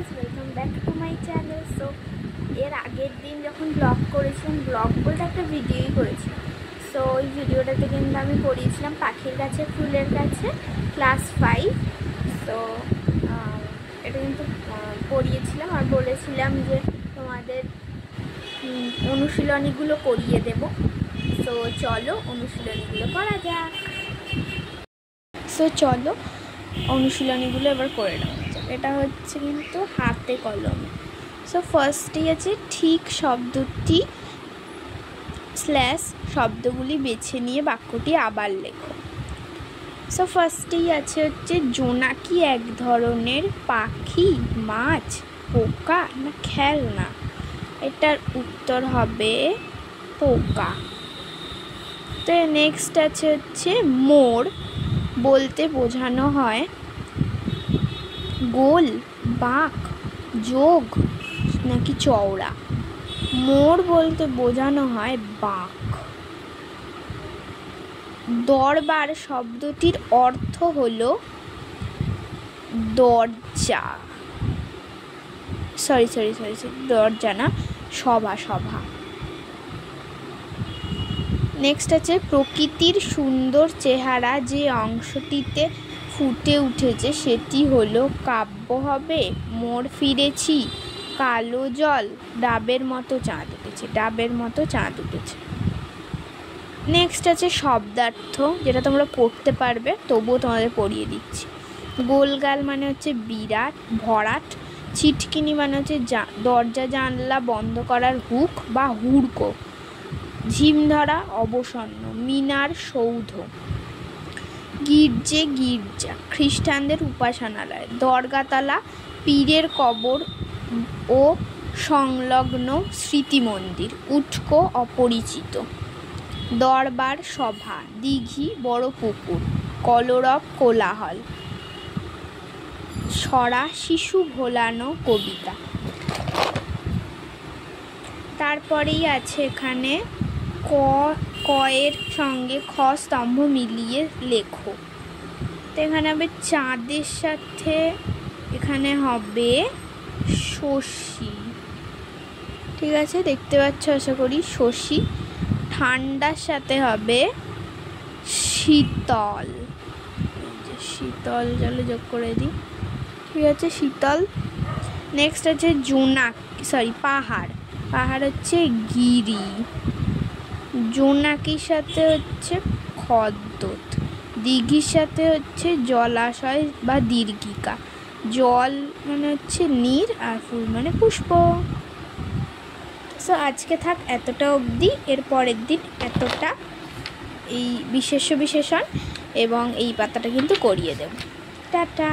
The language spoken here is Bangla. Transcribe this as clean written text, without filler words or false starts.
Guys, welcome back to my channel. So এর আগের দিন যখন ব্লগ করেছিলাম, ব্লগ বলতে একটা ভিডিওই করেছিলাম। সো ওই ভিডিওটাতে কিন্তু আমি পড়িয়েছিলাম পাখির কাছে ফুলের কাছে ক্লাস 5। তো এটা কিন্তু পড়িয়েছিলাম আর বলেছিলাম যে তোমাদের অনুশীলনীগুলো করিয়ে দেব। সো চলো অনুশীলনীগুলো করা যাক। সো চলো অনুশীলনীগুলো এবার করে নেওয়া যাক। এটা হচ্ছে কিন্তু হাতে কলমে। সো ফার্স্টেই আছে ঠিক শব্দটি স্ল্যাশ শব্দগুলি বেছে নিয়ে বাক্যটি আবার লেখো। সো ফার্স্টেই আছে হচ্ছে জোনাকি এক ধরনের পাখি, মাছ, পোকা না খেলনা? এটার উত্তর হবে পোকা। তো নেক্সট আছে হচ্ছে মোড় বলতে বোঝানো হয় গোল, বাঁক, যোগ নাকি চওড়া? মোড় বলতে বোঝানো হয় বাঁক। দরবার শব্দটির অর্থ হলো দরজা। সরি দরজা না, সভা। নেক্সট আছে প্রকৃতির সুন্দর চেহারা যে অংশটিতে ফুটে উঠেছে সেটি হলো কাব্য হবে। মোড় ফিরেছি, কালো জল, ডাবের মতো চাঁদ উঠেছে। নেক্সট আছে শব্দার্থ, যেটা তোমরা পড়তে পারবে, তবুও তোমাদের পড়িয়ে দিচ্ছি। গোলগাল মানে হচ্ছে বিরাট, ভরাট। ছিটকিনি মানে হচ্ছে দরজা জানলা বন্ধ করার হুক বা হুড়কো। ঝিমধরা অবসন্ন, মিনার সৌধ। গির্জা খ্রিস্টানদের উপাসনালয়। দরগাতলা পীরের কবর ও সংলগ্ন স্মৃতি মন্দির। উটকো অপরিচিত। দরবার সভা, দিঘি বড় পুকুর। কলরব কোলাহল। ছড়া শিশু ভোলানো কবিতা। তারপরেই আছে এখানে ক এর সঙ্গে খ স্তম্ভ মিলিয়ে লেখো। তো এখানে হবে চাঁদের সাথে এখানে হবে শশী। ঠিক আছে, দেখতে পাচ্ছ আশা করি শশী। ঠান্ডার সাথে হবে শীতল। জলে যোগ করে দিই। ঠিক আছে, শীতল। নেক্সট আছে পাহাড় হচ্ছে গিরি। জোনাকির সাথে হচ্ছে খদ্দত। দিঘির সাথে হচ্ছে জলাশয় বা দীর্ঘিকা। জল মানে হচ্ছে নীর আর ফুল মানে পুষ্প। সো আজকে থাক এতটা অবধি। এর পরের দিন এতটা এই বিশেষণ এবং এই পাতাটা কিন্তু করিয়ে দেব। টাটা।